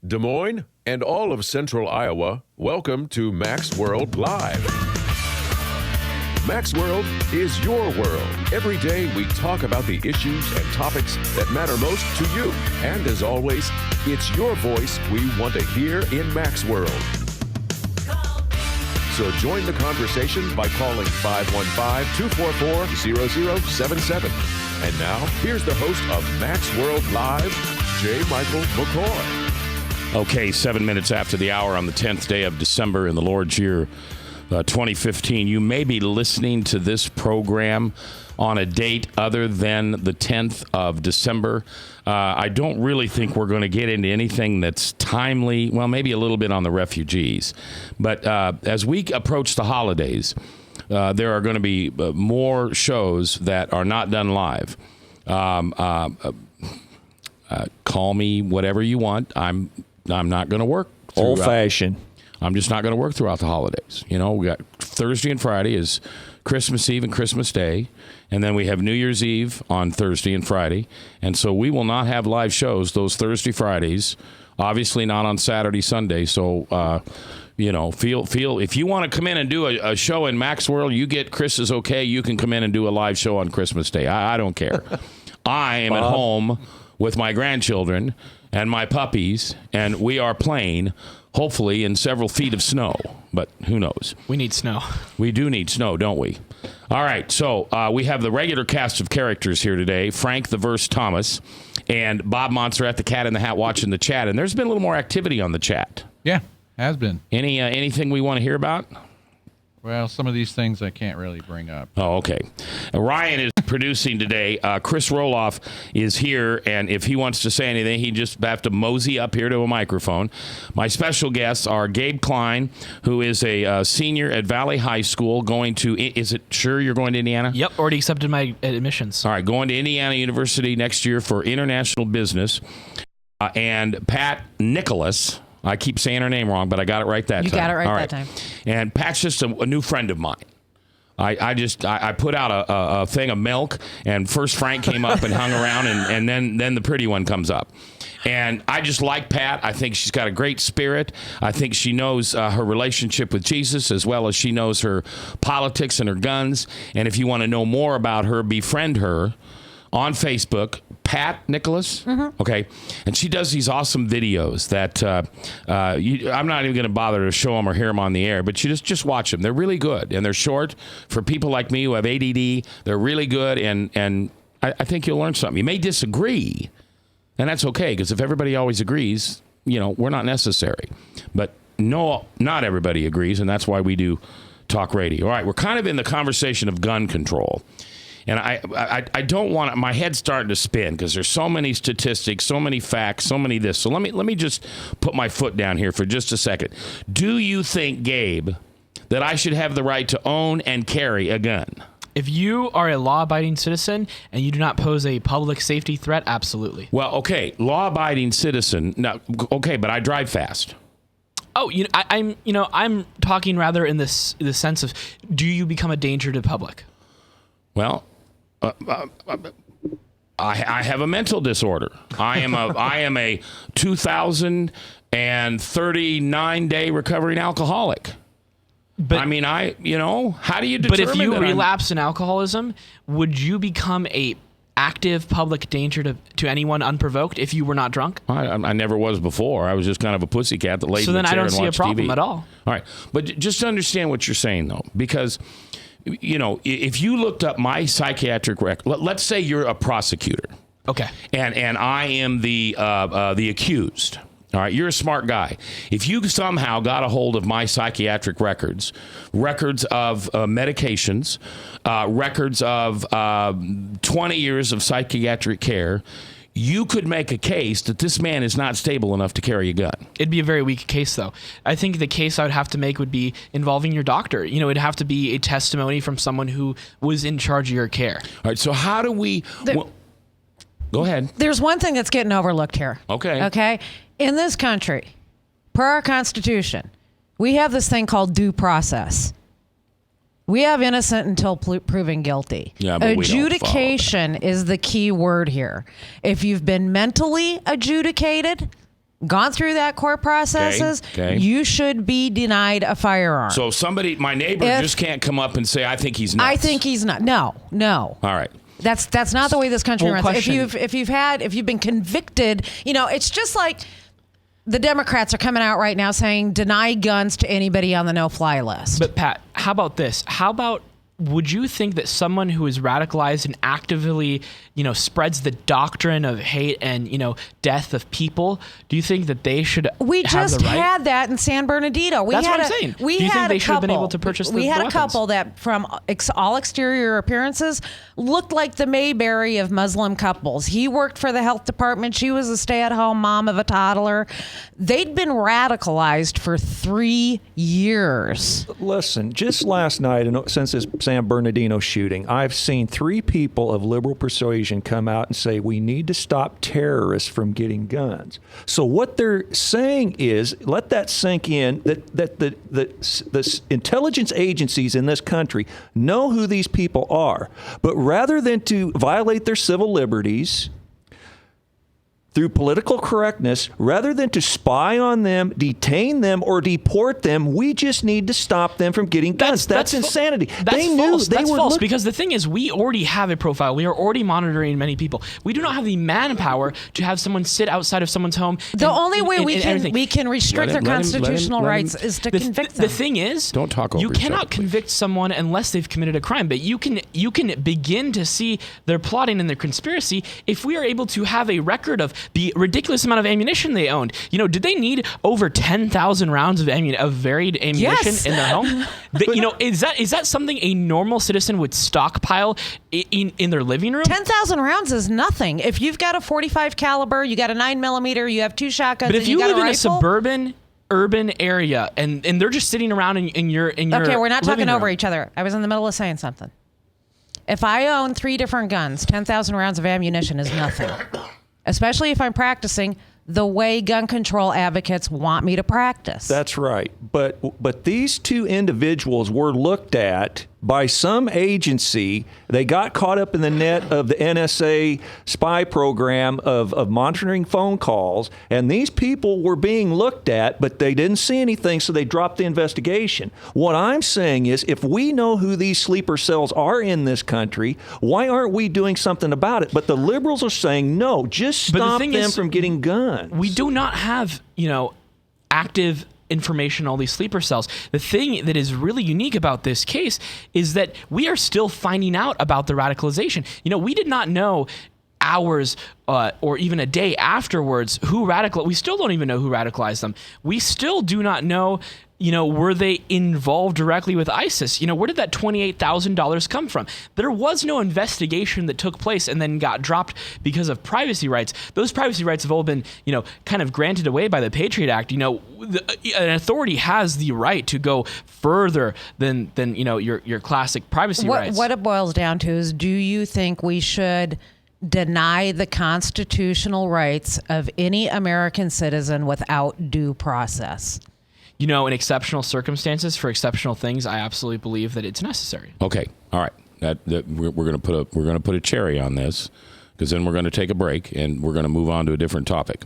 Des Moines, and all of Central Iowa, welcome to Mac's World Live. Mac's World is your world. Every day we talk about the issues and topics that matter most to you. And as always, it's your voice we want to hear in Mac's World. So join the conversation by calling 515-244-0077. And now, here's the host of Mac's World Live, J. Michael McCoy. Okay, 7 minutes after the hour on the 10th day of December in the Lord's year 2015. You may be listening to this program on a date other than the 10th of December. I don't really think we're going to get into anything that's timely. Well, maybe a little bit on the refugees. But as we approach the holidays, there are going to be more shows that are not done live. Call me whatever you want. I'm not going to work. Old fashioned. I'm just not going to work throughout the holidays. You know, we got Thursday and Friday is Christmas Eve and Christmas Day, and then we have New Year's Eve on Thursday and Friday, and so we will not have live shows those Thursday, Fridays. Obviously, not on Saturday, Sunday. So, you know, feel if you want to come in and do a show in Mac's World, you get Chris's okay. You can come in and do a live show on Christmas Day. I don't care. I am at home with my grandchildren and my puppies, and we are playing, hopefully, in several feet of snow. But who knows? We need snow. We do need snow, don't we? All right, so we have the regular cast of characters here today. Frank the Verse Thomas and Bob Monster at the Cat in the Hat watching the chat. And there's been a little more activity on the chat. Yeah, has been. Anything we want to hear about? Well, some of these things I can't really bring up. Oh, okay. Ryan is producing today. Chris Roloff is here, and if he wants to say anything, he just have to mosey up here to a microphone. My special guests are Gabe Klein, who is a senior at Valley High School, going to, is it sure you're going to Indiana? Yep, already accepted my admissions. All right, going to Indiana University next year for international business. And Pat Nicklaus. I keep saying her name wrong, but I got it right that time. You got it right that time. And Pat's just a new friend of mine. I put out a thing of milk, and first Frank came up and hung around, and then the pretty one comes up. And I just like Pat. I think she's got a great spirit. I think she knows her relationship with Jesus as well as she knows her politics and her guns. And if you want to know more about her, befriend her on Facebook, Pat Nicklaus. Mm-hmm. Okay. And she does these awesome videos that I'm not even going to bother to show them or hear them on the air, but you just watch them. They're really good, and they're short for people like me who have ADD. They're really good, and I think you'll learn something. You may disagree, and that's okay, because if everybody always agrees, you know, we're not necessary. But no, not everybody agrees, and that's why we do talk radio. All right, we're kind of in the conversation of gun control. And I don't want to, my head's starting to spin because there's so many statistics, so many facts, so many this. So let me just put my foot down here for just a second. Do you think, Gabe, that I should have the right to own and carry a gun? If you are a law-abiding citizen and you do not pose a public safety threat, absolutely. Well, okay, law-abiding citizen. No, okay, but I drive fast. Oh, I'm talking rather in the sense of, do you become a danger to the public? Well, I have a mental disorder. I am a 2,039-day recovering alcoholic. But I mean, how do you determine? But if you relapse in alcoholism, would you become a active public danger to anyone unprovoked if you were not drunk? I never was before. I was just kind of a pussycat that laid in the chair and watched TV. So then I don't see a problem at all. All right, but just understand what you're saying though, because, you know, if you looked up my psychiatric record, let's say you're a prosecutor. Okay. And I am the accused. All right, you're a smart guy. If you somehow got a hold of my psychiatric records of medications, records of 20 years of psychiatric care, you could make a case that this man is not stable enough to carry a gun. It'd be a very weak case, though. I think the case I would have to make would be involving your doctor. You know, it'd have to be a testimony from someone who was in charge of your care. All right, so how do we... go ahead. There's one thing that's getting overlooked here. Okay? In this country, per our Constitution, we have this thing called due process. We have innocent until proven guilty. Yeah, but adjudication is the key word here. If you've been mentally adjudicated, gone through that court processes, Okay. you should be denied a firearm. So my neighbor just can't come up and say, I think he's nuts. I think he's not. No. All right. That's not the way this country runs. Question. If you've been convicted, it's just like the Democrats are coming out right now saying deny guns to anybody on the no-fly list. But Pat, how about this? Would you think that someone who is radicalized and actively, spreads the doctrine of hate and, death of people, do you think that they should We have just the right? had that in San Bernardino. That's what I'm saying. Do you think they should have been able to purchase the We had weapons? a couple that, from all exterior appearances, looked like the Mayberry of Muslim couples. He worked for the health department. She was a stay-at-home mom of a toddler. They'd been radicalized for 3 years. Listen, just last night, and since this San Bernardino shooting, I've seen 3 people of liberal persuasion come out and say we need to stop terrorists from getting guns. So what they're saying is, let that sink in, that the intelligence agencies in this country know who these people are, but rather than to violate their civil liberties through political correctness, rather than to spy on them, detain them, or deport them, we just need to stop them from getting guns. That's insanity. That's false. That's false. look- Because the thing is, we already have a profile. We are already monitoring many people. We do not have the manpower to have someone sit outside of someone's home. The only way we everything. can restrict their constitutional let him- rights is to convict them. The thing is, Don't talk over you each cannot other, please. convict someone unless they've committed a crime. But you can begin to see their plotting and their conspiracy if we are able to have a record of the ridiculous amount of ammunition they owned. Did they need over 10,000 rounds of varied ammunition Yes. in their home? Is that something a normal citizen would stockpile in their living room? 10,000 rounds is nothing. If you've got a 45 caliber, you got a 9mm, you have 2 shotguns, But if and you got live a in a rifle, suburban urban area and they're just sitting around in your okay, we're not talking living over room. each other. I was in the middle of saying something. If I own 3 different guns, 10,000 rounds of ammunition is nothing. Especially if I'm practicing the way gun control advocates want me to practice. That's right. But these 2 individuals were looked at by some agency. They got caught up in the net of the NSA spy program of monitoring phone calls, and these people were being looked at, but they didn't see anything, so they dropped the investigation. What I'm saying is, if we know who these sleeper cells are in this country, why aren't we doing something about it? But the liberals are saying, no, just stop them from getting guns. We do not have, active information on all these sleeper cells. The thing that is really unique about this case is that we are still finding out about the radicalization. We did not know hours or even a day afterwards we still don't even know who radicalized them. We still do not know, were they involved directly with ISIS? Where did that $28,000 come from? There was no investigation that took place and then got dropped because of privacy rights. Those privacy rights have all been, kind of granted away by the Patriot Act. An authority has the right to go further than your classic privacy rights. What it boils down to is, do you think we should deny the constitutional rights of any American citizen without due process? In exceptional circumstances for exceptional things, I absolutely believe that it's necessary. Okay, all right. We're going to put a cherry on this, because then we're going to take a break and we're going to move on to a different topic.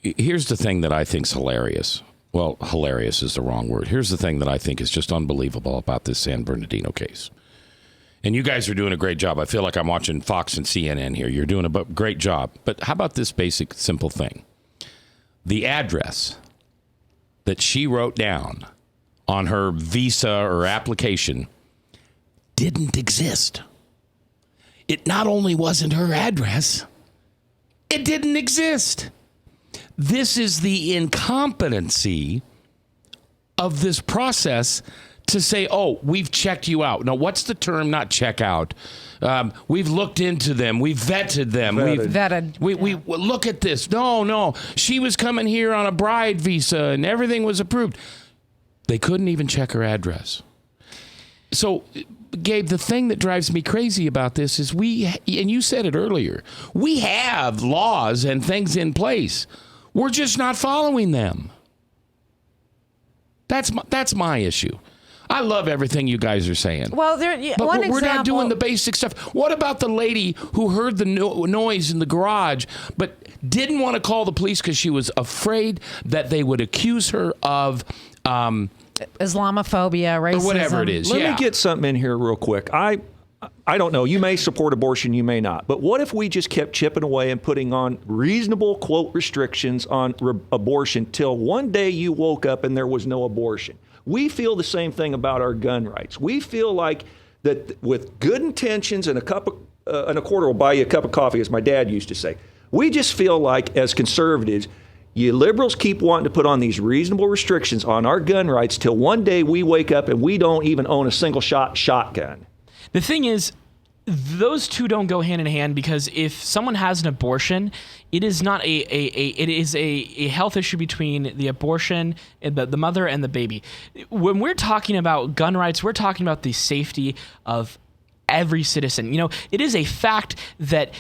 Here's the thing that I think's hilarious. Well, hilarious is the wrong word. Here's the thing that I think is just unbelievable about this San Bernardino case. And you guys are doing a great job. I feel like I'm watching Fox and CNN here. You're doing a great job. But how about this basic, simple thing? The address that she wrote down on her visa or application didn't exist. It not only wasn't her address, it didn't exist. This is the incompetency of this process to say, oh, we've checked you out. Now, what's the term? Not check out. We've looked into them. We've vetted them. Vetted. We look at this. No. She was coming here on a bride visa and everything was approved. They couldn't even check her address. So, Gabe, the thing that drives me crazy about this is and you said it earlier, we have laws and things in place. We're just not following them. That's my issue. I love everything you guys are saying. Well, but one we're example, not doing the basic stuff. What about the lady who heard the noise in the garage but didn't want to call the police because she was afraid that they would accuse her of Islamophobia, racism, or whatever it is. Let me get something in here real quick. I don't know. You may support abortion, you may not. But what if we just kept chipping away and putting on reasonable, quote, restrictions on abortion till one day you woke up and there was no abortion? We feel the same thing about our gun rights. We feel like that with good intentions and a quarter will buy you a cup of coffee, as my dad used to say. We just feel like, as conservatives, you liberals keep wanting to put on these reasonable restrictions on our gun rights till one day we wake up and we don't even own a single shotgun. The thing is, those two don't go hand in hand, because if someone has an abortion, it is not it is a health issue between the abortion and the mother and the baby. When we're talking about gun rights, we're talking about the safety of every citizen. You know, it is a fact that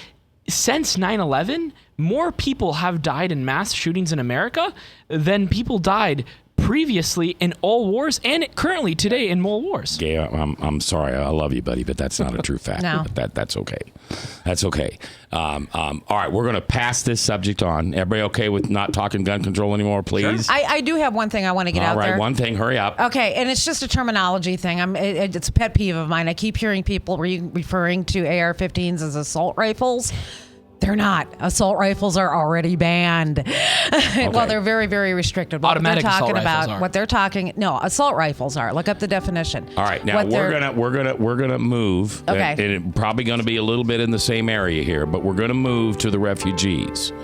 since 9/11, more people have died in mass shootings in America than people died previously in all wars and currently today in more wars. Yeah, I'm sorry. I love you, buddy, but that's not a true fact. No. That's okay. That's okay. All right, we're going to pass this subject on. Everybody okay with not talking gun control anymore, please? Sure. I do have one thing I want to get out there. All right, one thing. Hurry up. Okay, and it's just a terminology thing. It's a pet peeve of mine. I keep hearing people referring to AR-15s as assault rifles. They're not. Assault rifles are already banned. Okay. Well, they're very, very restricted. Automatic assault rifles are. What they're talking. No, assault rifles are. Look up the definition. All right, now we're gonna move. Okay. And it's probably gonna be a little bit in the same area here, but we're gonna move to the refugees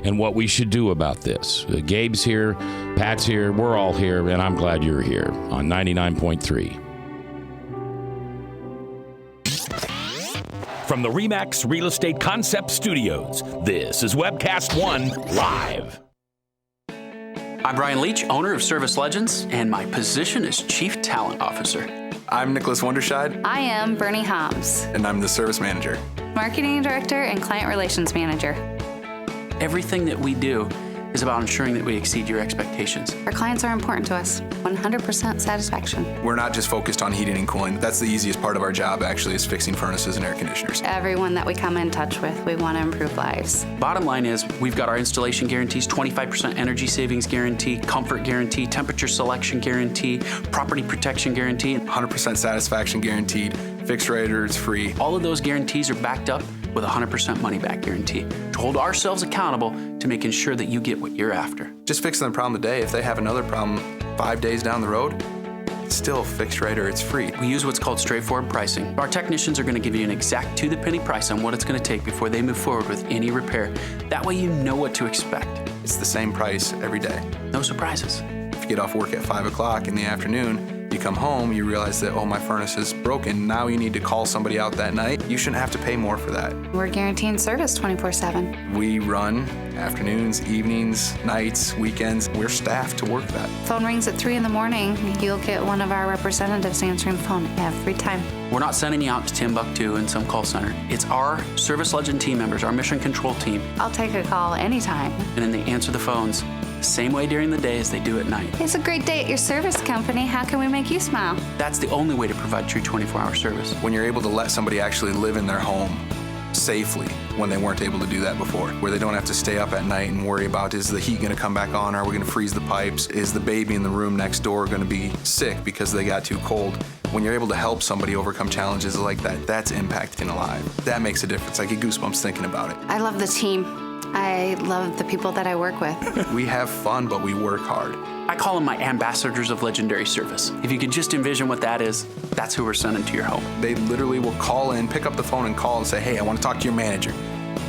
and what we should do about this. Gabe's here, Pat's here, we're all here, and I'm glad you're here on 99.3. From the RE/MAX Real Estate Concept Studios, this is Webcast One Live. I'm Brian Leach, owner of Service Legends, and my position is Chief Talent Officer. I'm Nicklaus Wonderscheid. I am Bernie Hobbs, And I'm the Service Manager. Marketing Director and Client Relations Manager. Everything that we do is about ensuring that we exceed your expectations. Our clients are important to us. 100% satisfaction. We're not just focused on heating and cooling. That's the easiest part of our job, actually, is fixing furnaces and air conditioners. Everyone that we come in touch with, we want to improve lives. Bottom line is, we've got our installation guarantees, 25% energy savings guarantee, comfort guarantee, temperature selection guarantee, property protection guarantee. 100% satisfaction guaranteed. Fixed rate or it's free. All of those guarantees are backed up with a 100% money-back guarantee to hold ourselves accountable to making sure that you get what you're after. Just fixing the problem today. If they have another problem 5 days down the road, it's still fixed rate or it's free. We use what's called straightforward pricing. Our technicians are going to give you an exact to-the-penny price on what it's going to take before they move forward with any repair. That way you know what to expect. It's the same price every day. No surprises. If you get off work at 5 o'clock in the afternoon, you come home, you realize that, oh, my furnace is broken. Now you need to call somebody out that night. You shouldn't have to pay more for that. We're guaranteeing service 24/7. We run afternoons, evenings, nights, weekends. We're staffed to work that. Phone rings at 3 in the morning. You'll get one of our representatives answering the phone every time. We're not sending you out to Timbuktu in some call center. It's our Service Legend team members, our mission control team. I'll take a call anytime. And then they answer the phones the same way during the day as they do at night. It's a great day at your service company. How can we make you smile? That's the only way to provide true 24-hour service. When you're able to let somebody actually live in their home safely when they weren't able to do that before, where they don't have to stay up at night and worry about, is the heat going to come back on? Are we going to freeze the pipes? Is the baby in the room next door going to be sick because they got too cold? When you're able to help somebody overcome challenges like that, that's impacting a life. That makes a difference. I get goosebumps thinking about it. I love the team. I love the people that I work with. We have fun, but we work hard. I call them my ambassadors of legendary service. If you could just envision what that is, that's who we're sending to your home. They literally will call in, pick up the phone and call and say, hey, I want to talk to your manager.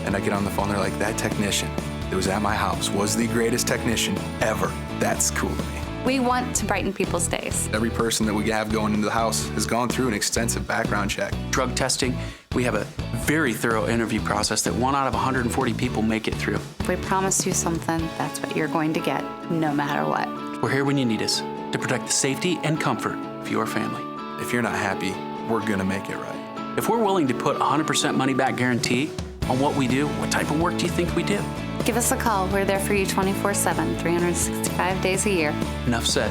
And I get on the phone, they're like, that technician that was at my house was the greatest technician ever. That's cool to me. We want to brighten people's days. Every person that we have going into the house has gone through an extensive background check. Drug testing, we have a very thorough interview process that 1 out of 140 people make it through. If we promise you something, that's what you're going to get, no matter what. We're here when you need us to protect the safety and comfort of your family. If you're not happy, we're gonna make it right. If we're willing to put 100% money back guarantee on what we do, what type of work do you think we do? Give us a call. We're there for you 24/7, 365 days a year. Enough said.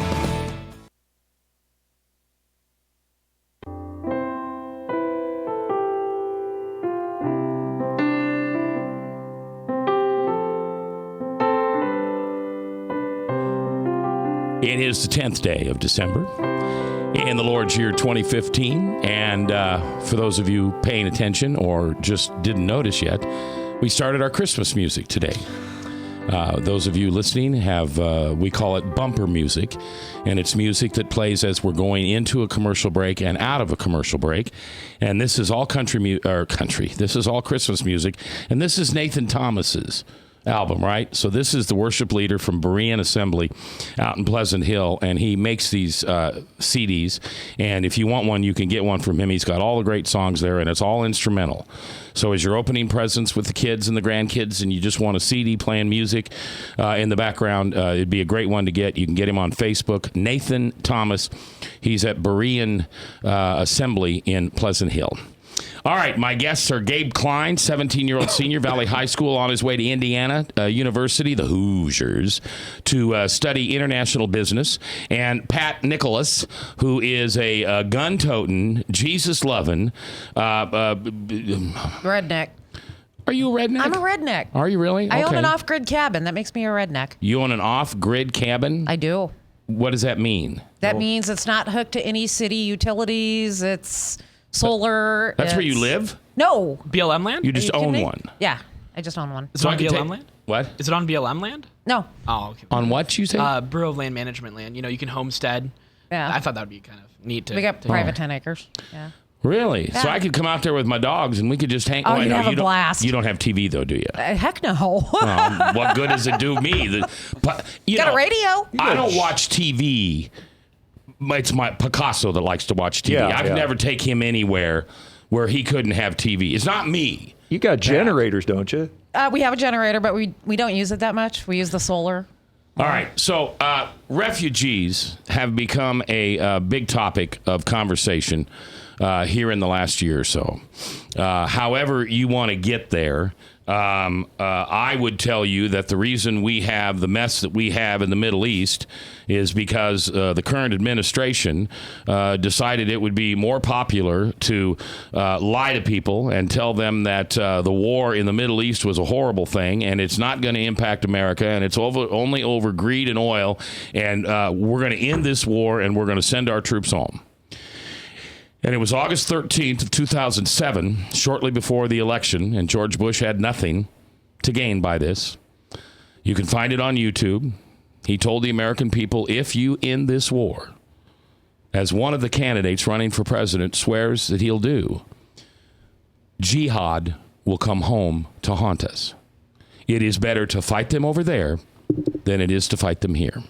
It is the 10th day of December in the Lord's year 2015. And for those of you paying attention or just didn't notice yet, we started our Christmas music today. Those of you listening have, we call it bumper music, and it's music that plays as we're going into a commercial break and out of a commercial break. And this is all this is all Christmas music, and this is Nathan Thomas's album, right? So this is the worship leader from Berean Assembly out in Pleasant Hill, and he makes these CDs, and if you want one, you can get one from him. He's got all the great songs there, and it's all instrumental. So as you're opening presents with the kids and the grandkids, and you just want a CD playing music in the background, it'd be a great one to get. You can get him on Facebook, Nathan Thomas. He's at Berean Assembly in Pleasant Hill. All right, my guests are Gabe Klein, 17-year-old senior, Valley High School, on his way to Indiana University, the Hoosiers, to study international business, and Pat Nicklaus, who is a gun-toting, Jesus-loving redneck. Are you a redneck? I'm a redneck. Are you really? I own an off-grid cabin. That makes me a redneck. You own an off-grid cabin? I do. What does that mean? That means it's not hooked to any city utilities. It's solar. That's where you live? No. BLM land? You just own one? Yeah, I just own one. Is it on BLM land? What? Is it on BLM land? No. Oh, okay. On what, you say? Bureau of Land Management land. You know, you can homestead. Yeah. I thought that would be kind of neat to. We got private 10 acres. Yeah. Really? Yeah. So I could come out there with my dogs and we could just hang. Oh, you'd have a blast. You don't have TV though, do you? Heck no. What good does it do me? You got a radio? I don't watch TV. It's my Picasso that likes to watch TV. I've never take him anywhere where he couldn't have TV. It's not me. You got generators, don't you? We have a generator, but we don't use it that much. We use the solar. All right. So refugees have become a big topic of conversation here in the last year or so. However you want to get there, I would tell you that the reason we have the mess that we have in the Middle East is because the current administration decided it would be more popular to lie to people and tell them that the war in the Middle East was a horrible thing and it's not going to impact America and it's only over greed and oil, and we're going to end this war and we're going to send our troops home. And it was August 13th of 2007, shortly before the election, and George Bush had nothing to gain by this. You can find it on YouTube. He told the American people, if you end this war, as one of the candidates running for president swears that he'll do, jihad will come home to haunt us. It is better to fight them over there than it is to fight them here.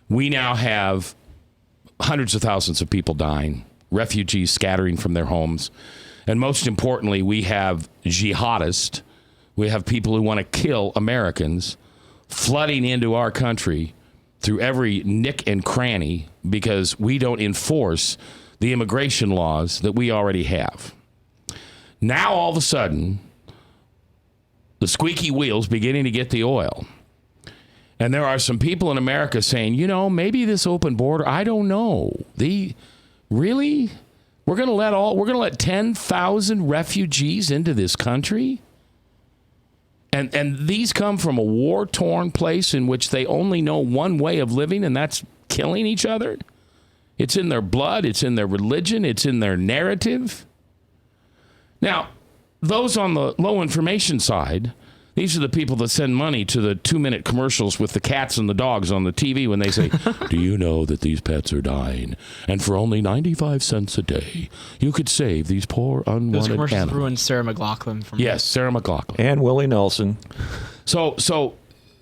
We now have hundreds of thousands of people dying, refugees scattering from their homes, and most importantly, we have jihadists. We have people who want to kill Americans flooding into our country through every nick and cranny because we don't enforce the immigration laws that we already have. Now, all of a sudden, the squeaky wheel's beginning to get the oil. And there are some people in America saying, you know, maybe this open border, I don't know. Really? We're going to let 10,000 refugees into this country? And these come from a war-torn place in which they only know one way of living, and that's killing each other? It's in their blood, it's in their religion, it's in their narrative. Now, those on the low information side, these are the people that send money to the 2-minute commercials with the cats and the dogs on the TV when they say, do you know that these pets are dying? And for only 95 cents a day, you could save these poor unwanted Those commercials animals. ruined Sarah McLachlan from me. Yes, Sarah McLachlan. And Willie Nelson. So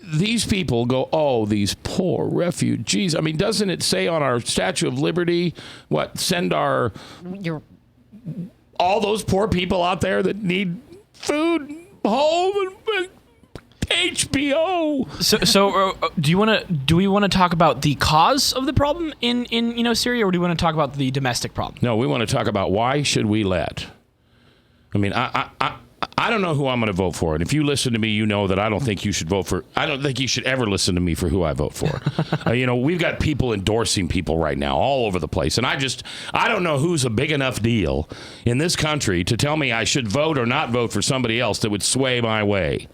these people go, oh, these poor refugees. I mean, doesn't it say on our Statue of Liberty, send all those poor people out there that need food, home, and HBO. So do we want to talk about the cause of the problem in Syria, or do we want to talk about the domestic problem? No, we want to talk about why should we let. I mean, I don't know who I'm going to vote for, and if you listen to me, you know that I don't think you should vote for. I don't think you should ever listen to me for who I vote for. We've got people endorsing people right now all over the place, and I don't know who's a big enough deal in this country to tell me I should vote or not vote for somebody else that would sway my way.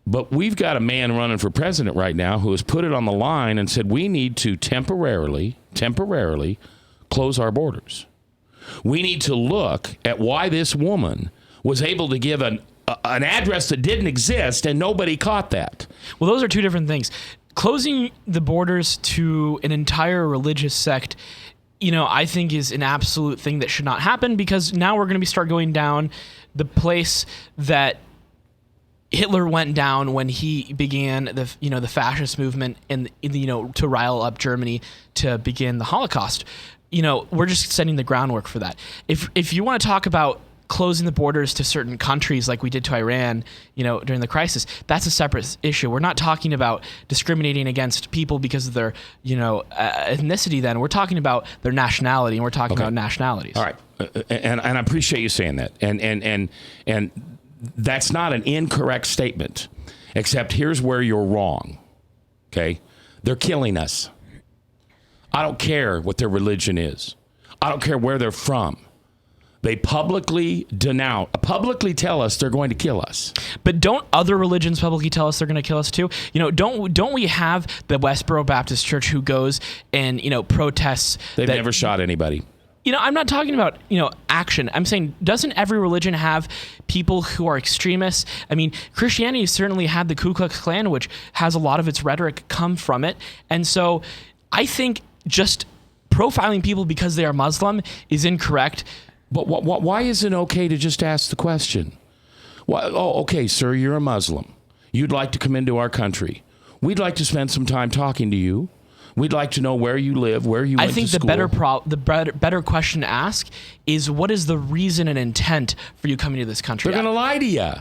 But we've got a man running for president right now who has put it on the line and said we need to temporarily close our borders. We need to look at why this woman was able to give an address that didn't exist and nobody caught that. Well, those are two different things. Closing the borders to an entire religious sect, I think is an absolute thing that should not happen, because now we're going to start going down the place that Hitler went down when he began the fascist movement and to rile up Germany to begin the Holocaust. We're just setting the groundwork for that. If you want to talk about closing the borders to certain countries like we did to Iran, during the crisis, that's a separate issue. We're not talking about discriminating against people because of their, ethnicity. Then we're talking about their nationality, and we're talking about nationalities. All right, and I appreciate you saying that, and that's not an incorrect statement, except here's where you're wrong. Okay, they're killing us. I don't care what their religion is. I don't care where they're from. They publicly tell us they're going to kill us. But don't other religions publicly tell us they're going to kill us too? Don't we have the Westboro Baptist Church who goes and, protests? They've never shot anybody. I'm not talking about, action. I'm saying, doesn't every religion have people who are extremists? I mean, Christianity certainly had the Ku Klux Klan, which has a lot of its rhetoric come from it. And so I think just profiling people because they are Muslim is incorrect. But why is it okay to just ask the question? Okay, sir, you're a Muslim. You'd like to come into our country. We'd like to spend some time talking to you. We'd like to know where you live, where you went to school. I think the better question to ask is, what is the reason and intent for you coming to this country? They're going to lie to you.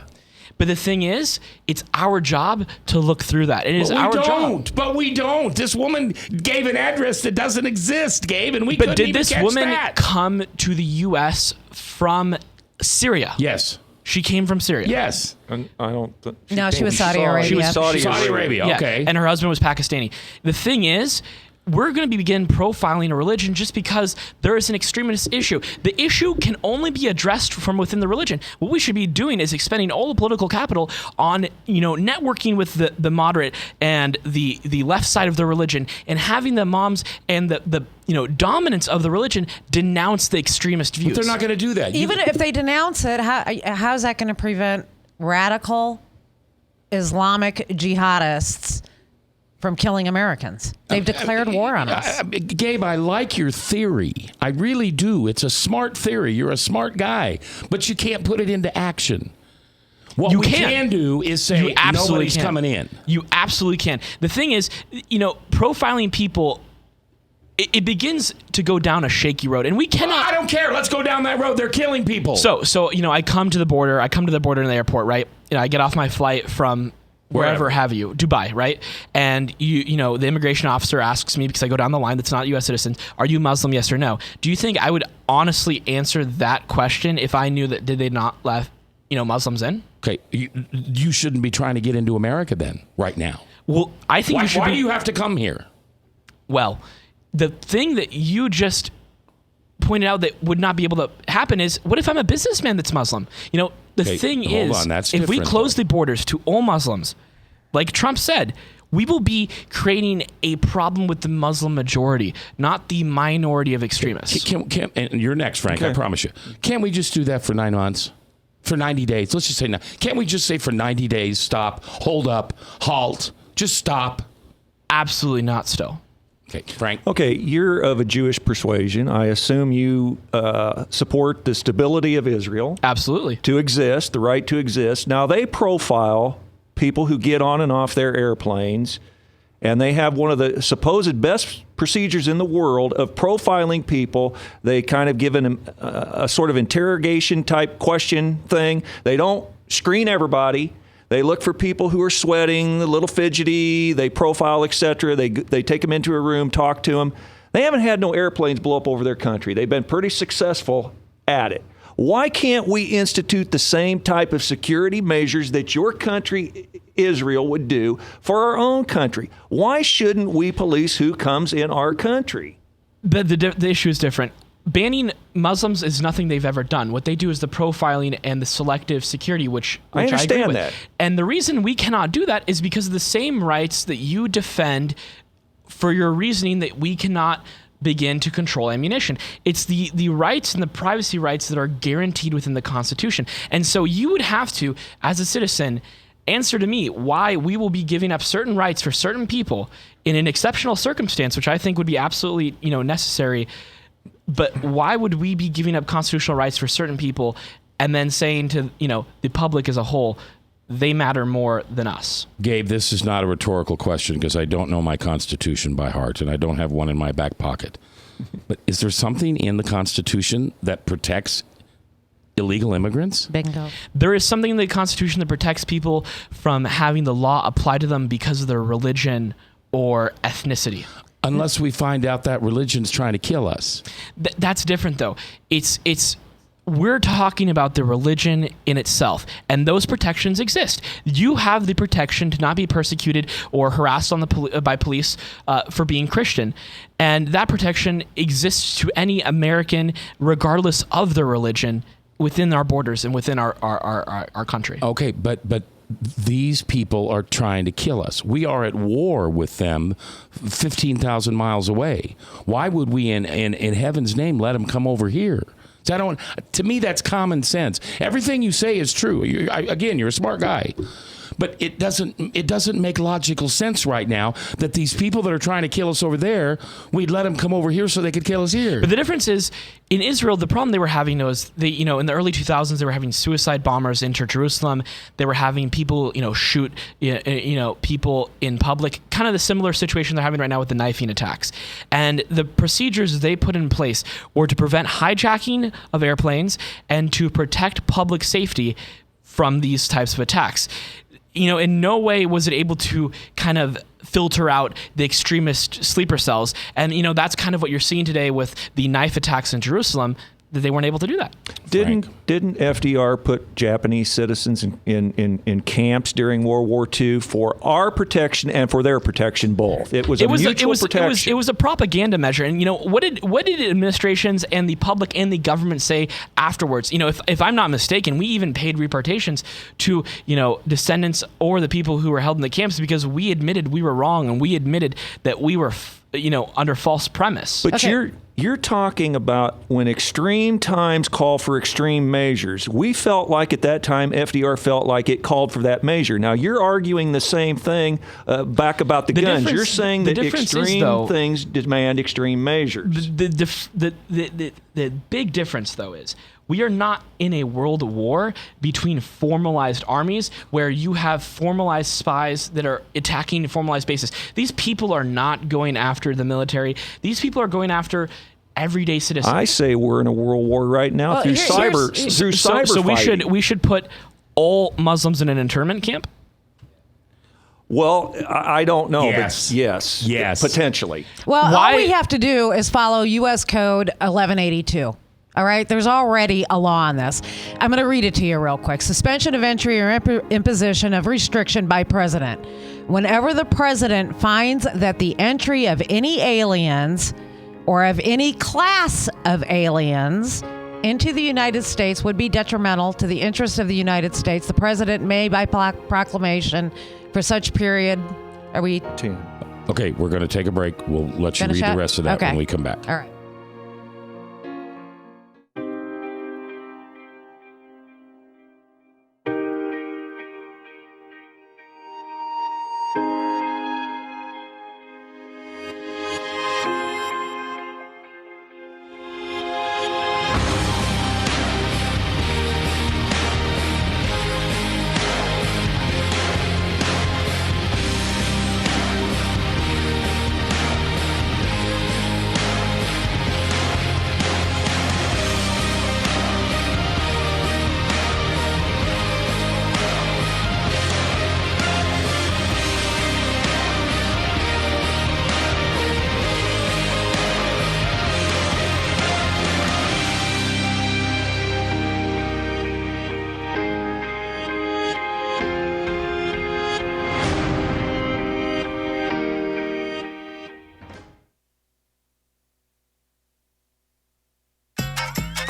But the thing is, it's our job to look through that. It is our job. But we don't. This woman gave an address that doesn't exist, Gabe, and we couldn't even catch that. But did this woman come to the U.S. from Syria? Yes. She came from Syria. Yes. She was Saudi Arabia. She was Saudi Arabia. Yeah. Okay. And her husband was Pakistani. The thing is, we're going to begin profiling a religion just because there is an extremist issue. The issue can only be addressed from within the religion. What we should be doing is expending all the political capital on, networking with the moderate and the left side of the religion, and having the moms and the dominance of the religion denounce the extremist views. But they're not going to do that. Even if they denounce it, how is that going to prevent radical Islamic jihadists from killing Americans? They've declared war on us. Gabe, I like your theory. I really do. It's a smart theory. You're a smart guy, but you can't put it into action. What we can do is say nobody's coming in. You absolutely can. The thing is, profiling people, it begins to go down a shaky road, and we cannot. Well, I don't care. Let's go down that road. They're killing people. So I come to the border. I come to the border in the airport, right? I get off my flight from wherever have you, Dubai, right? And the immigration officer asks me, because I go down the line that's not U.S. citizens, are you Muslim, yes or no? Do you think I would honestly answer that question if I knew that did they not let Muslims in? Okay, you shouldn't be trying to get into America then, right now. Well, I think why do you have to come here? Well, the thing that you just pointed out that would not be able to happen is, what if I'm a businessman that's Muslim? The thing is, if we close the borders to all Muslims, like Trump said, we will be creating a problem with the Muslim majority, not the minority of extremists. And you're next, Frank, I promise you. Can't we just do that for 9 months? For 90 days? Let's just say no. Can't we just say for 90 days, stop, hold up, halt, just stop? Absolutely not still. Okay, Frank. Okay, you're of a Jewish persuasion. I assume you support the stability of Israel. Absolutely. To exist, the right to exist. Now, they profile people who get on and off their airplanes, and they have one of the supposed best procedures in the world of profiling people. They kind of give them a sort of interrogation type question thing. They don't screen everybody. They look for people who are sweating, a little fidgety, they profile, etc. They take them into a room, talk to them. They haven't had no airplanes blow up over their country. They've been pretty successful at it. Why can't we institute the same type of security measures that your country, Israel, would do for our own country? Why shouldn't we police who comes in our country? But the issue is different. banning Muslims is nothing they've ever done. What they do is the profiling and the selective security, which I understand agree with. that. And the reason we cannot do that is because of the same rights that you defend for your reasoning that we cannot begin to control ammunition. It's the rights and the privacy rights that are guaranteed within the Constitution. And so you would have to, as a citizen, answer to me why we will be giving up certain rights for certain people in an exceptional circumstance, which I think would be absolutely, necessary. But why would we be giving up constitutional rights for certain people and then saying to, the public as a whole, they matter more than us? Gabe, this is not a rhetorical question because I don't know my Constitution by heart and I don't have one in my back pocket. But is there something in the Constitution that protects illegal immigrants? Bingo. There is something in the Constitution that protects people from having the law applied to them because of their religion or ethnicity. Unless we find out that religion's trying to kill us. That's different, though. We're talking about the religion in itself, and those protections exist. You have the protection to not be persecuted or harassed by police for being Christian, and that protection exists to any American, regardless of their religion, within our borders and within our country. Okay, but these people are trying to kill us. We are at war with them 15,000 miles away. Why would we, in heaven's name, let them come over here? To me, that's common sense. Everything you say is true. You're a smart guy. But it doesn't make logical sense right now that these people that are trying to kill us over there, we'd let them come over here so they could kill us here. But the difference is, in Israel, the problem they were having was in the early 2000s, they were having suicide bombers enter Jerusalem. They were having people, shoot, people in public. Kind of the similar situation they're having right now with the knifing attacks. And the procedures they put in place were to prevent hijacking of airplanes and to protect public safety from these types of attacks. In no way was it able to kind of filter out the extremist sleeper cells. And, that's kind of what you're seeing today with the knife attacks in Jerusalem, that they weren't able to do that. Didn't FDR put Japanese citizens in camps during World War II for our protection and for their protection both? It was mutual protection. It was a propaganda measure. And what did administrations and the public and the government say afterwards? If I'm not mistaken, we even paid reparations to descendants or the people who were held in the camps because we admitted we were wrong and we admitted that we were under false premise. But you're talking about when extreme times call for extreme measures. We felt like at that time FDR felt like it called for that measure. Now you're arguing the same thing back about the guns. You're saying that extreme things demand extreme measures. The big difference, though, is we are not in a world war between formalized armies where you have formalized spies that are attacking formalized bases. These people are not going after the military. These people are going after everyday citizens. I say we're in a world war right now through cyber fighting. So we should put all Muslims in an internment camp? Well, I don't know, yes. but yes, potentially. Well, all we have to do is follow U.S. Code 1182. All right, there's already a law on this. I'm going to read it to you real quick. Suspension of entry or imposition of restriction by president. Whenever the president finds that the entry of any aliens or of any class of aliens into the United States would be detrimental to the interests of the United States, the president may, by proclamation, for such period, are we? 10. Okay, we're going to take a break. We'll let you read the rest of that when we come back. All right.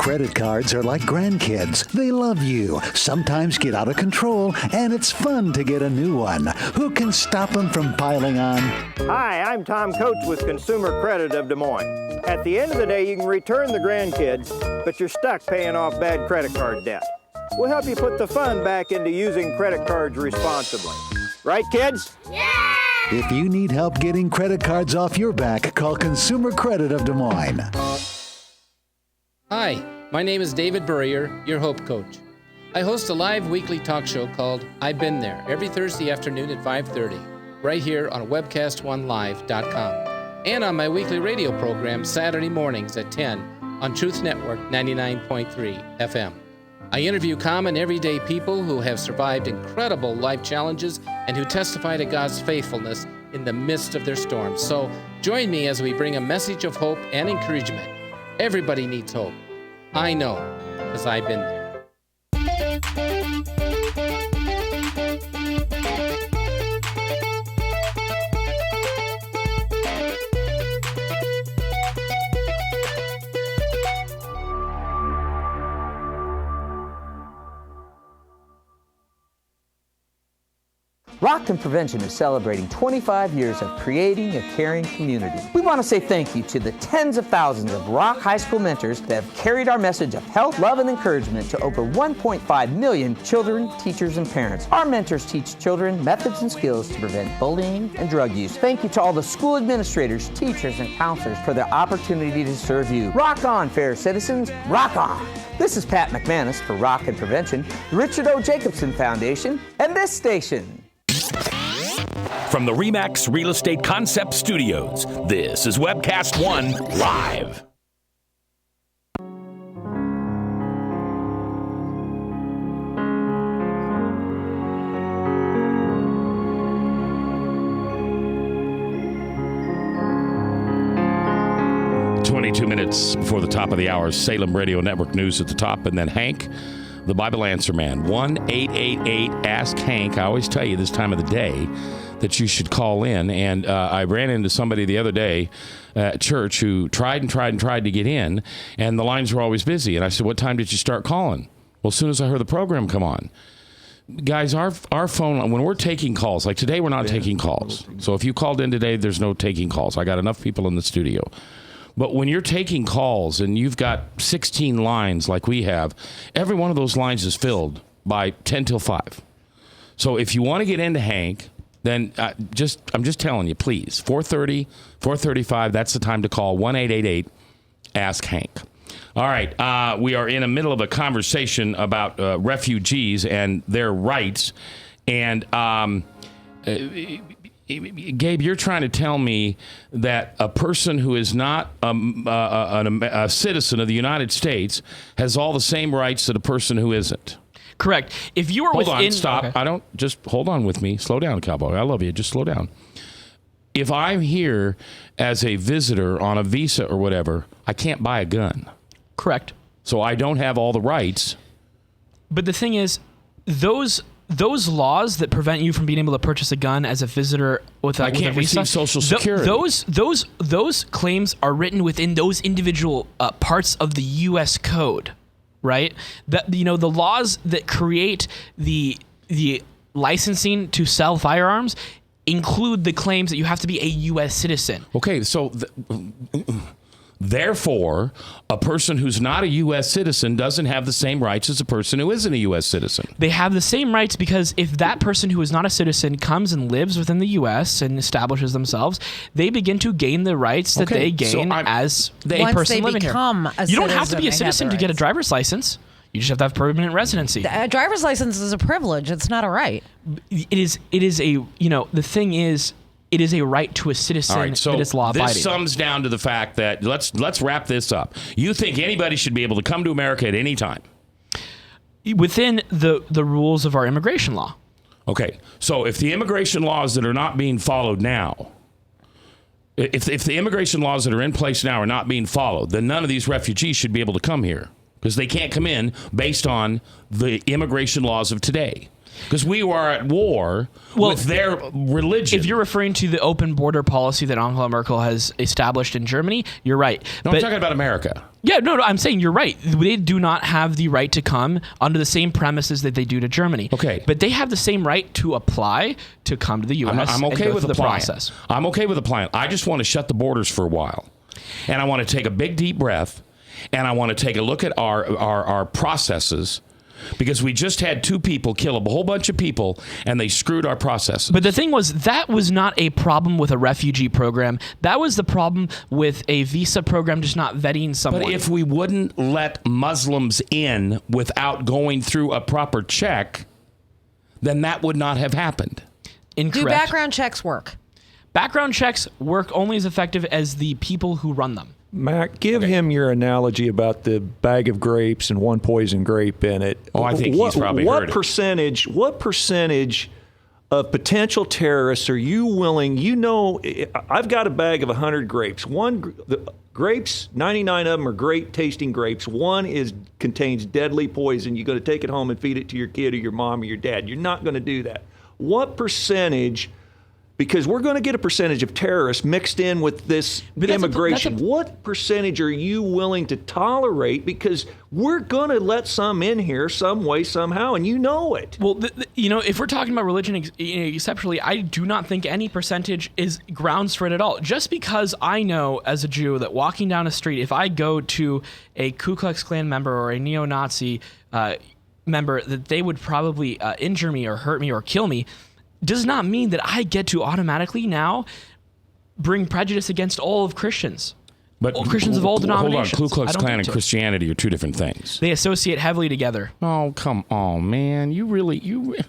Credit cards are like grandkids. They love you, sometimes get out of control, and it's fun to get a new one. Who can stop them from piling on? Hi, I'm Tom Coates with Consumer Credit of Des Moines. At the end of the day, you can return the grandkids, but you're stuck paying off bad credit card debt. We'll help you put the fun back into using credit cards responsibly. Right, kids? Yeah! If you need help getting credit cards off your back, call Consumer Credit of Des Moines. Hi, my name is David Burrier, your Hope Coach. I host a live weekly talk show called I've Been There every Thursday afternoon at 5:30, right here on webcast1live.com, and on my weekly radio program Saturday mornings at 10 on Truth Network 99.3 FM. I interview common everyday people who have survived incredible life challenges and who testify to God's faithfulness in the midst of their storms. So join me as we bring a message of hope and encouragement. Everybody needs hope. I know, because I've been there. 'Rock Prevention is celebrating 25 years of creating a caring community. We want to say thank you to the tens of thousands of Rock High School mentors that have carried our message of health, love, and encouragement to over 1.5 million children, teachers, and parents. Our mentors teach children methods and skills to prevent bullying and drug use. Thank you to all the school administrators, teachers, and counselors for their opportunity to serve you. Rock on, fair citizens, rock on! This is Pat McManus for Rock and Prevention, the Richard O. Jacobson Foundation, and this station. From the RE/MAX Real Estate Concept Studios, this is Webcast One Live. Minutes before the top of the hour, Salem Radio Network news at the top, and then Hank, the Bible Answer Man. 1-888-ASK-HANK. I always tell you this time of the day that you should call in, and I ran into somebody the other day at church who tried to get in, and the lines were always busy, and I said, what time did you start calling? Well, as soon as I heard the program come on. Guys, our phone, when we're taking calls, like today we're not taking calls. So if you called in today, there's no taking calls. I got enough people in the studio. But when you're taking calls and you've got 16 lines like we have, every one of those lines is filled by 10 till 5. So if you want to get into Hank, then I'm just telling you, please, 4:30, 4:35, that's the time to call, 1-888-ASK-HANK. All right, we are in the middle of a conversation about refugees and their rights. And Gabe, you're trying to tell me that a person who is not a citizen of the United States has all the same rights that a person who isn't. Correct. If you are hold within... on, stop. Okay. Just hold on with me. Slow down, cowboy. I love you. Just slow down. If I'm here as a visitor on a visa or whatever, I can't buy a gun. Correct. So I don't have all the rights. But the thing is, those laws that prevent you from being able to purchase a gun as a visitor with a visa, receive Social Security. Those claims are written within those individual parts of the U.S. Code, right? That the laws that create the licensing to sell firearms include the claims that you have to be a U.S. citizen. Okay, so therefore, a person who's not a U.S. citizen doesn't have the same rights as a person who isn't a U.S. citizen. They have the same rights because if that person who is not a citizen comes and lives within the U.S. and establishes themselves, they begin to gain the rights that they gain as a person living here. You don't have to be a citizen to get a driver's license. You just have to have permanent residency. A driver's license is a privilege. It's not a right. It is a, the thing is, it is a right to a citizen that is law-abiding. This sums down to the fact that, let's wrap this up. You think anybody should be able to come to America at any time? Within the rules of our immigration law. Okay, so if the immigration laws that are not being followed now, if the immigration laws that are in place now are not being followed, then none of these refugees should be able to come here because they can't come in based on the immigration laws of today. Because we were at war with their religion. If you're referring to the open border policy that Angela Merkel has established in Germany, you're right. No, I'm talking about America. Yeah, no, I'm saying you're right. They do not have the right to come under the same premises that they do to Germany. Okay. But they have the same right to apply to come to the U.S. I'm okay with the applying. process. I'm okay with applying. I just want to shut the borders for a while. And I want to take a big, deep breath. And I want to take a look at our processes. Because we just had 2 people kill a whole bunch of people, and they screwed our processes. But the thing was, that was not a problem with a refugee program. That was the problem with a visa program just not vetting someone. But if we wouldn't let Muslims in without going through a proper check, then that would not have happened. Incorrect. Do background checks work? Background checks work only as effective as the people who run them. Mac, give him your analogy about the bag of grapes and one poison grape in it. Oh, I think he's probably heard it. What percentage of potential terrorists are you willing? I've got a bag of 100 grapes. The grapes, 99 of them are great tasting grapes. One contains deadly poison. You're going to take it home and feed it to your kid or your mom or your dad. You're not going to do that. What percentage? Because we're going to get a percentage of terrorists mixed in with this immigration. What percentage are you willing to tolerate? Because we're going to let some in here some way, somehow, and you know it. Well, if we're talking about religion exceptionally, I do not think any percentage is grounds for it at all. Just because I know as a Jew that walking down a street, if I go to a Ku Klux Klan member or a neo-Nazi member, that they would probably injure me or hurt me or kill me, does not mean that I get to automatically now bring prejudice against all of Christians. But all Christians of all denominations. Hold on, Ku Klux Klan and Christianity are 2 different things. They associate heavily together. Oh, come on, man. Gabe.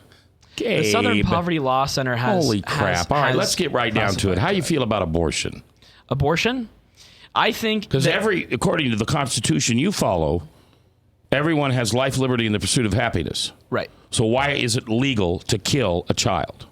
The Southern Poverty Law Center has... Holy crap. All right, let's get right down to it. How do you feel about abortion? Abortion? I think... Because according to the Constitution you follow, everyone has life, liberty, and the pursuit of happiness. Right. So why is it legal to kill a child?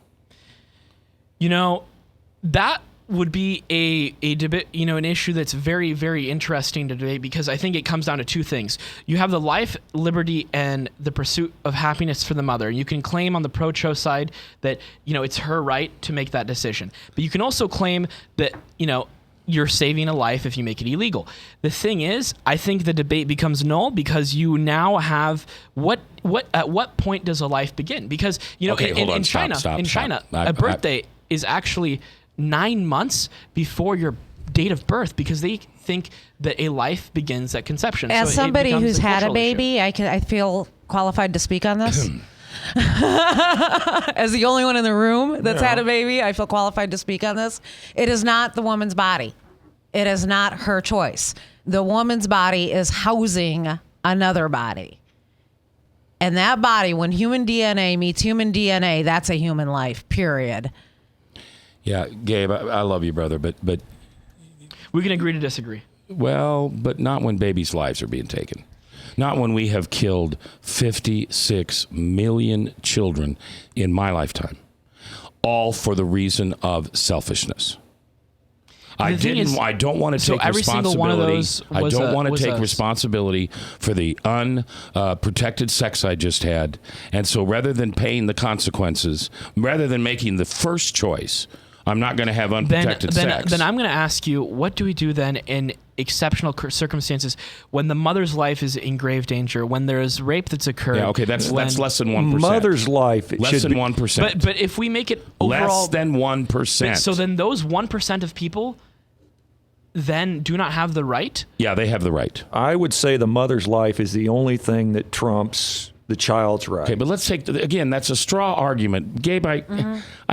That would be a debate, an issue that's very, very interesting to debate, because I think it comes down to 2 things. You have the life, liberty, and the pursuit of happiness for the mother. You can claim on the pro-choice side that, it's her right to make that decision. But you can also claim that, you're saving a life if you make it illegal. The thing is, I think the debate becomes null because you now have at what point does a life begin? Because in China, a birthday is actually 9 months before your date of birth, because they think that a life begins at conception. As somebody who's had a baby, I feel qualified to speak on this. As the only one in the room that's had a baby, I feel qualified to speak on this. It is not the woman's body. It is not her choice. The woman's body is housing another body. And that body, when human DNA meets human DNA, that's a human life, period. Yeah, Gabe, I love you, brother, but we can agree to disagree. Well, but not when babies' lives are being taken. Not when we have killed 56 million children in my lifetime, all for the reason of selfishness. I don't want to take responsibility. I don't want to take responsibility for the unprotected sex I just had. And so rather than paying the consequences, rather than making the first choice, I'm not going to have unprotected sex. Then I'm going to ask you, what do we do then in exceptional circumstances when the mother's life is in grave danger, when there is rape that's occurred? Yeah, okay, that's less than 1%. Mother's life less than 1%. But if we make it overall less than 1%. So then those 1% of people then do not have the right? Yeah, they have the right. I would say the mother's life is the only thing that trumps the child's right. Okay, but let's take, again, that's a straw argument. Gabe, I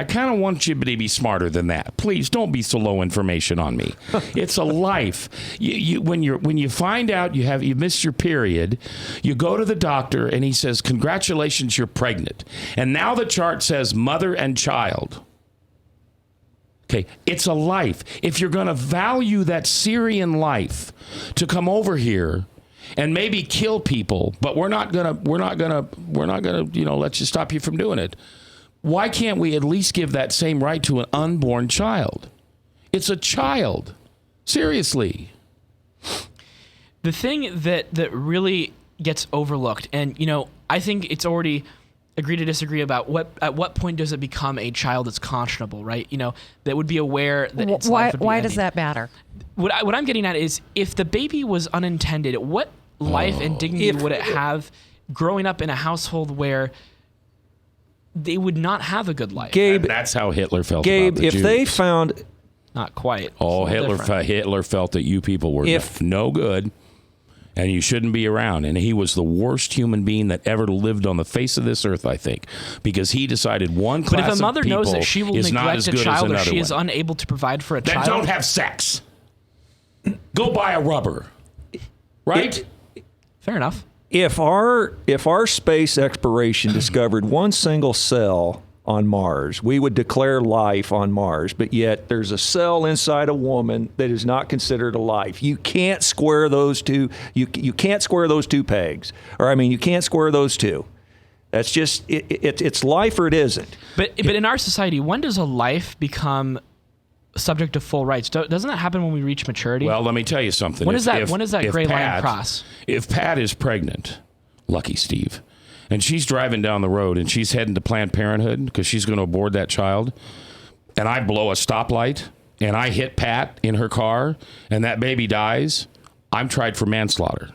kind of want you to be smarter than that. Please don't be so low information on me. It's a life. When you find out you missed your period, you go to the doctor and he says, congratulations, you're pregnant. And now the chart says mother and child. Okay, it's a life. If you're going to value that Syrian life to come over here and maybe kill people, but we're not gonna, let you stop you from doing it. Why can't we at least give that same right to an unborn child? It's a child. Seriously. The thing that really gets overlooked, and I think it's already agree to disagree about at what point does it become a child that's conscionable, right? That would be aware that its life would be why does that matter? What I'm getting at is, if the baby was unintended, what life and dignity would it have growing up in a household where they would not have a good life? Gabe, that's how Hitler felt. Gabe, about the if Jews. they found, not quite. Oh, Hitler felt that you people were no good, and you shouldn't be around. And he was the worst human being that ever lived on the face of this earth, I think, because he decided one class of people But if a mother knows that she will neglect a child, or she is one. unable to provide for a then child, don't have sex. Go buy a rubber. Right? Fair enough. If our space exploration discovered one single cell on Mars, we would declare life on Mars, but yet there's a cell inside a woman that is not considered a life. You can't square those two. You can't square those two pegs. You can't square those two. That's just it's life or it isn't. But in our society, when does a life become subject to full rights? Doesn't that happen when we reach maturity? Well, let me tell you something. When does that gray line cross? If Pat is pregnant, lucky Steve, and she's driving down the road and she's heading to Planned Parenthood because she's going to abort that child, and I blow a stoplight and I hit Pat in her car and that baby dies, I'm tried for manslaughter.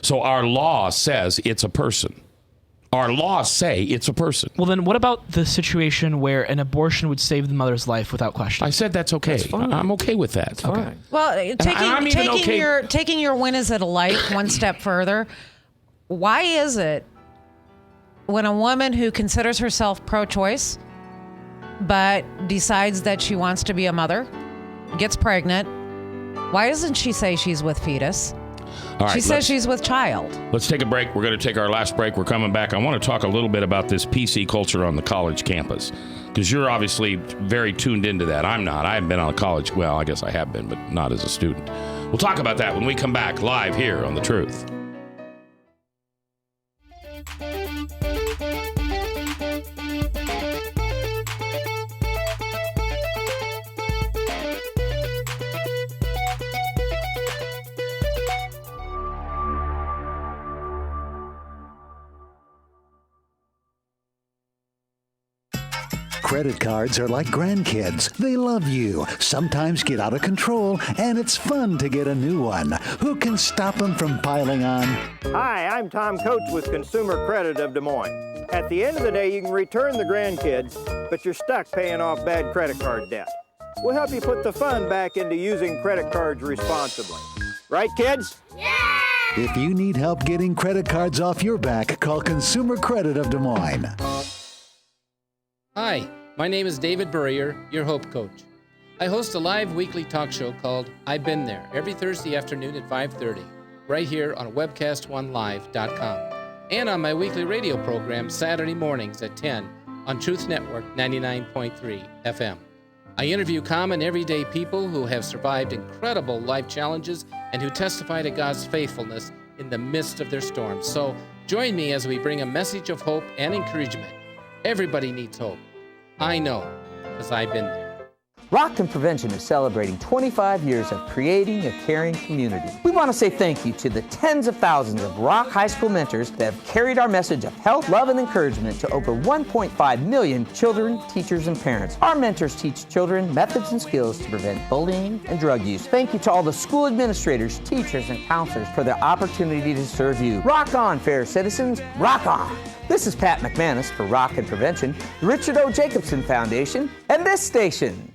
So our law says it's a person. Our laws say it's a person. Well, then what about the situation where an abortion would save the mother's life without question? I said that's okay. That's fine. I'm okay with that. That's fine. Well, I'm taking your win as at a life one step further, why is it when a woman who considers herself pro-choice but decides that she wants to be a mother, gets pregnant, why doesn't she say she's with fetus? All right, she says she's with child. Let's take a break. We're going to take our last break. We're coming back. I want to talk a little bit about this PC culture on the college campus, because you're obviously very tuned into that. I'm not. I haven't been on a college. Well, I guess I have been, but not as a student. We'll talk about that when we come back live here on The Truth. Credit cards are like grandkids. They love you, sometimes get out of control, and it's fun to get a new one. Who can stop them from piling on? Hi, I'm Tom Coates with Consumer Credit of Des Moines. At the end of the day, you can return the grandkids, but you're stuck paying off bad credit card debt. We'll help you put the fun back into using credit cards responsibly. Right, kids? Yeah! If you need help getting credit cards off your back, call Consumer Credit of Des Moines. Hi, my name is David Burrier, your Hope Coach. I host a live weekly talk show called I've Been There every Thursday afternoon at 5:30, right here on webcast1live.com, and on my weekly radio program Saturday mornings at 10 on Truth Network 99.3 FM. I interview common everyday people who have survived incredible life challenges and who testify to God's faithfulness in the midst of their storms. So join me as we bring a message of hope and encouragement. Everybody needs hope. I know, because I've been there. Rockton Prevention is celebrating 25 years of creating a caring community. We want to say thank you to the tens of thousands of Rock High School mentors that have carried our message of health, love, and encouragement to over 1.5 million children, teachers, and parents. Our mentors teach children methods and skills to prevent bullying and drug use. Thank you to all the school administrators, teachers, and counselors for their opportunity to serve you. Rock on, fair citizens, rock on! This is Pat McManus for Rock and Prevention, the Richard O. Jacobson Foundation, and this station.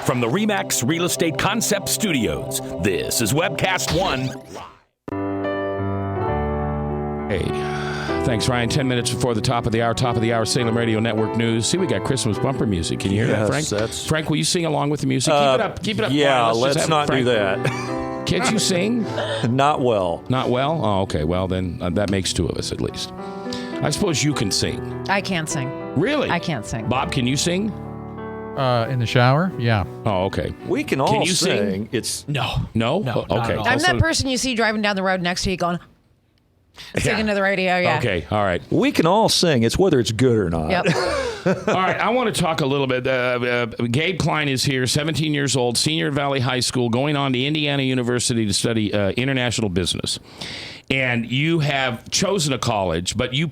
From the RE/MAX Real Estate Concept Studios, this is Webcast One. Hey, thanks, Ryan. 10 minutes before the top of the hour, Salem Radio Network News. See, we got Christmas bumper music. Can you hear that, Frank? Frank, will you sing along with the music? Keep it up. Yeah, Let's let's just not Frank. do that. Can't you sing? Not well. Not well? Oh, okay. Well, then that makes two of us at least. I suppose you can sing. I can't sing. Really? I can't sing. Bob, can you sing? In the shower? Yeah. Oh, okay. We can all Can you sing. sing? It's No? Okay. I'm that person you see driving down the road next to you going, singing to the radio, yeah. Okay, all right. We can all sing. It's whether it's good or not. Yep. All right, I want to talk a little bit. Gabe Klein is here, 17 years old, senior at Valley High School, going on to Indiana University to study international business. And you have chosen a college, but you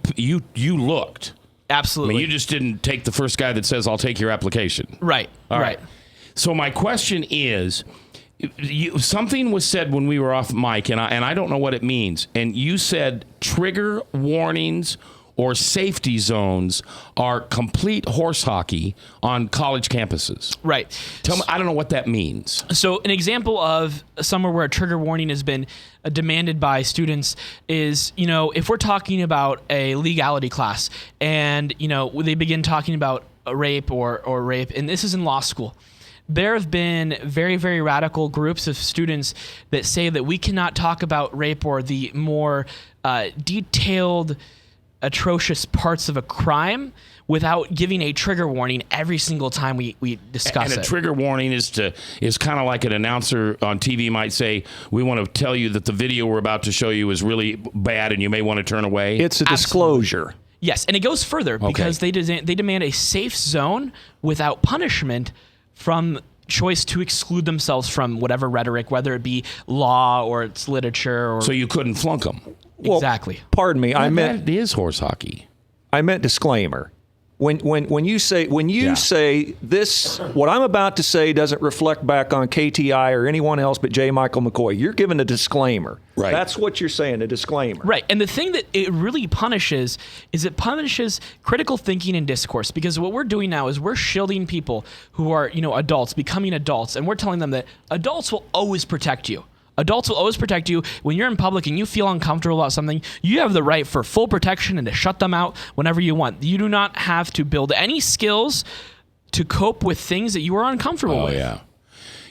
looked. Absolutely. I mean, you just didn't take the first guy that says, I'll take your application. Right. All right. So my question is, something was said when we were off mic, and I don't know what it means. And you said trigger warnings or safety zones are complete horse hockey on college campuses. Right. Tell me, I don't know what that means. So an example of somewhere where a trigger warning has been demanded by students is, if we're talking about a legality class and, they begin talking about rape or rape, and this is in law school. There have been very, very radical groups of students that say that we cannot talk about rape or the more detailed, atrocious parts of a crime without giving a trigger warning every single time we discuss it. And a trigger warning is kind of like an announcer on TV might say, we want to tell you that the video we're about to show you is really bad and you may want to turn away. It's a disclosure. Yes, and it goes further because they demand a safe zone without punishment from choice to exclude themselves from whatever rhetoric, whether it be law or it's literature. Or so you couldn't flunk them. Exactly. Pardon me. I meant that is horse hockey. I meant disclaimer. When you say this, what I'm about to say doesn't reflect back on KTI or anyone else but J. Michael McCoy. You're giving a disclaimer. Right. That's what you're saying, a disclaimer. Right. And the thing that it really punishes is it punishes critical thinking and discourse, because what we're doing now is we're shielding people who are, adults, becoming adults, and we're telling them that adults will always protect you. Adults will always protect you. When you're in public and you feel uncomfortable about something, you have the right for full protection and to shut them out whenever you want. You do not have to build any skills to cope with things that you are uncomfortable with. Yeah.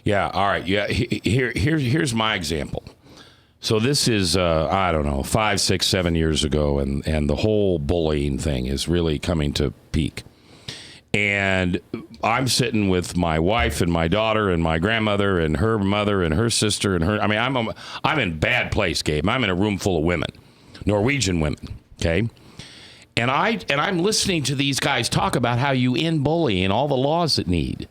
Yeah. All right. Yeah. Here's my example. So this is, 5, 6, 7 years ago, and the whole bullying thing is really coming to peak. And I'm sitting with my wife and my daughter and my grandmother and her mother and her sister and her. I mean, I'm in a bad place, Gabe. I'm in a room full of women, Norwegian women. Okay, and I'm listening to these guys talk about how you end bullying and all the laws that need.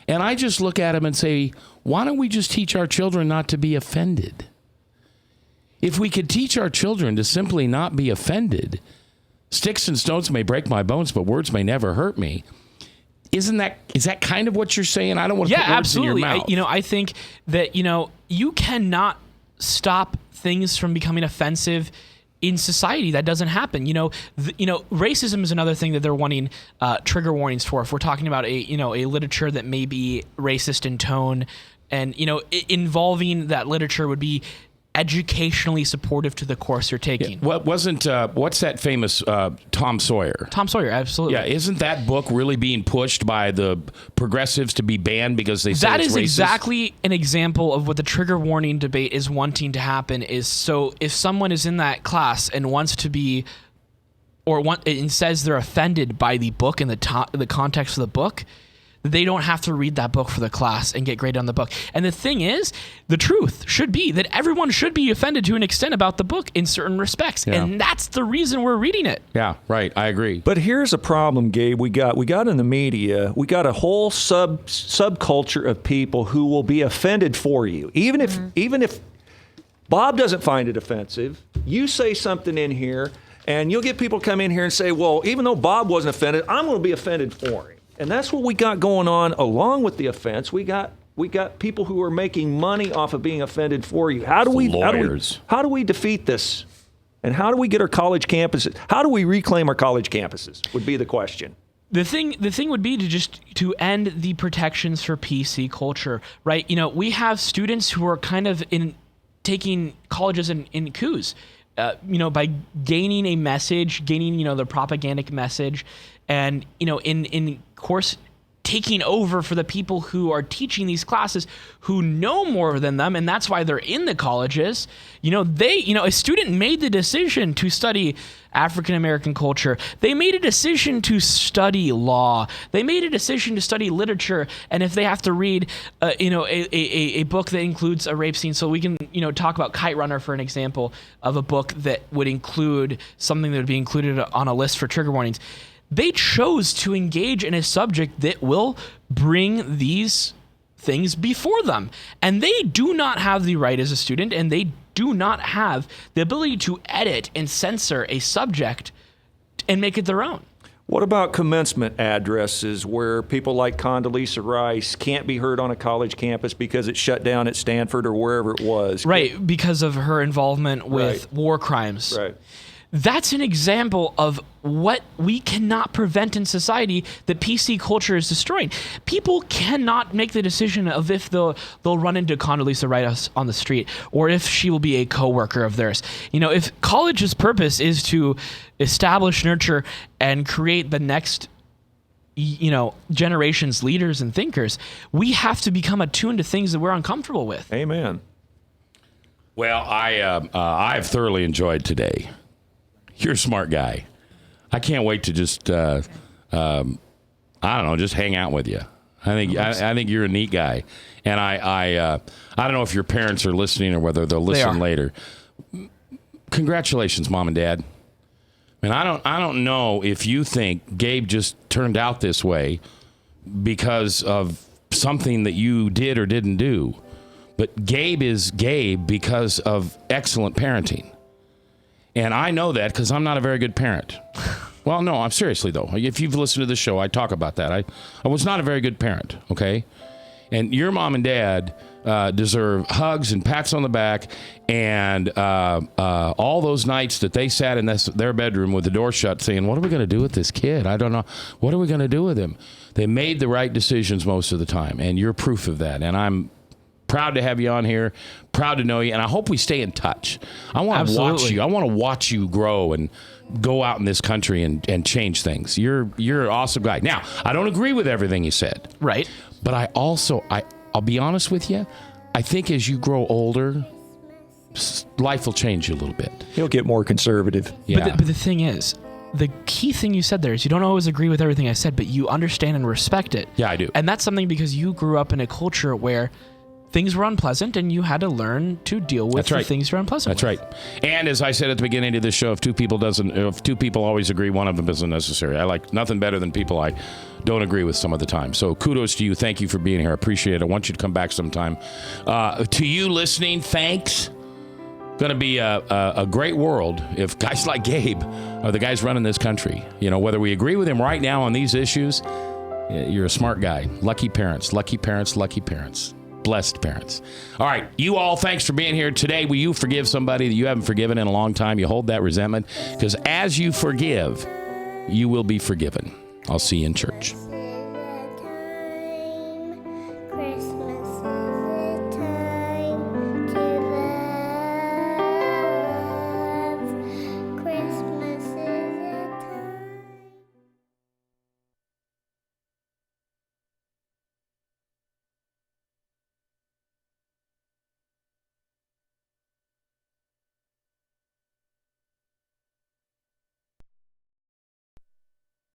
And I just look at them and say, why don't we just teach our children not to be offended? If we could teach our children to simply not be offended, sticks and stones may break my bones, but words may never hurt me. Is that kind of what you're saying? I don't want to put words absolutely. in your mouth. I think that, you cannot stop things from becoming offensive in society. That doesn't happen. Racism is another thing that they're wanting trigger warnings for. If we're talking about a literature that may be racist in tone, and, involving that literature would be educationally supportive to the course you're taking. Yeah. What's that famous Tom Sawyer? Tom Sawyer, absolutely. Yeah, isn't that book really being pushed by the progressives to be banned because they say that it's is racist? Exactly an example of what the trigger warning debate is wanting to happen. Is so if someone is in that class and wants to be, and says they're offended by the book and the context of the book, they don't have to read that book for the class and get graded on the book. And the thing is, the truth should be that everyone should be offended to an extent about the book in certain respects. Yeah. And that's the reason we're reading it. Yeah, right. I agree. But here's a problem, Gabe. We got in the media, we got a whole subculture of people who will be offended for you. Even if Bob doesn't find it offensive, you say something in here, and you'll get people come in here and say, well, even though Bob wasn't offended, I'm going to be offended for him. And that's what we got going on along with the offense. We got people who are making money off of being offended for you. How do we defeat this? And how do we get our college campuses? How do we reclaim our college campuses would be the question. The thing would be to end the protections for PC culture, right? We have students who are kind of taking colleges in coups, by gaining a message, the propagandic message, and in course taking over for the people who are teaching these classes who know more than them, and that's why they're in the colleges. A student made the decision to study African American culture. They made a decision to study law. They made a decision to study literature. And if they have to read, a book that includes a rape scene, so we can, talk about Kite Runner for an example of a book that would include something that would be included on a list for trigger warnings. they chose to engage in a subject that will bring these things before them. And they do not have the right as a student, and they do not have the ability to edit and censor a subject and make it their own. What about commencement addresses where people like Condoleezza Rice can't be heard on a college campus because it's shut down at Stanford or wherever it was? Right, because of her involvement with war crimes. Right. That's an example of what we cannot prevent in society that PC culture is destroying. People cannot make the decision of if they'll run into Condoleezza Rice on the street or if she will be a coworker of theirs. If college's purpose is to establish, nurture, and create the next generation's leaders and thinkers, we have to become attuned to things that we're uncomfortable with. Amen. Well, I've thoroughly enjoyed today. You're a smart guy. I can't wait to just, just hang out with you. I think you're a neat guy, and I don't know if your parents are listening or whether they'll listen later. Congratulations, Mom and Dad. And I don't know if you think Gabe just turned out this way because of something that you did or didn't do, but Gabe is Gabe because of excellent parenting. And I know that because I'm not a very good parent. Well, no, I'm seriously, though. If you've listened to the show, I talk about that. I was not a very good parent, okay? And your mom and dad deserve hugs and pats on the back and all those nights that they sat in their bedroom with the door shut saying, what are we going to do with this kid? I don't know. What are we going to do with him? They made the right decisions most of the time, and you're proof of that. And I'm proud to have you on here, proud to know you, and I hope we stay in touch. I want to watch you. I want to watch you grow and go out in this country and change things. You're an awesome guy. Now, I don't agree with everything you said. Right. But I'll be honest with you, I think as you grow older, life will change you a little bit. He'll get more conservative. Yeah. But the thing is, the key thing you said there is you don't always agree with everything I said, but you understand and respect it. Yeah, I do. And that's something because you grew up in a culture where things were unpleasant and you had to learn to deal with the things you're unpleasant with. That's right. And as I said at the beginning of this show, if two people always agree, one of them isn't necessary. I like nothing better than people I don't agree with some of the time. So kudos to you. Thank you for being here. I appreciate it. I want you to come back sometime. To you listening, thanks. Going to be a great world if guys like Gabe are the guys running this country. Whether we agree with him right now on these issues, you're a smart guy. Lucky parents, lucky parents, lucky parents. Blessed parents. All right, you all, thanks for being here today. Will you forgive somebody that you haven't forgiven in a long time? You hold that resentment because as you forgive, you will be forgiven. I'll see you in church.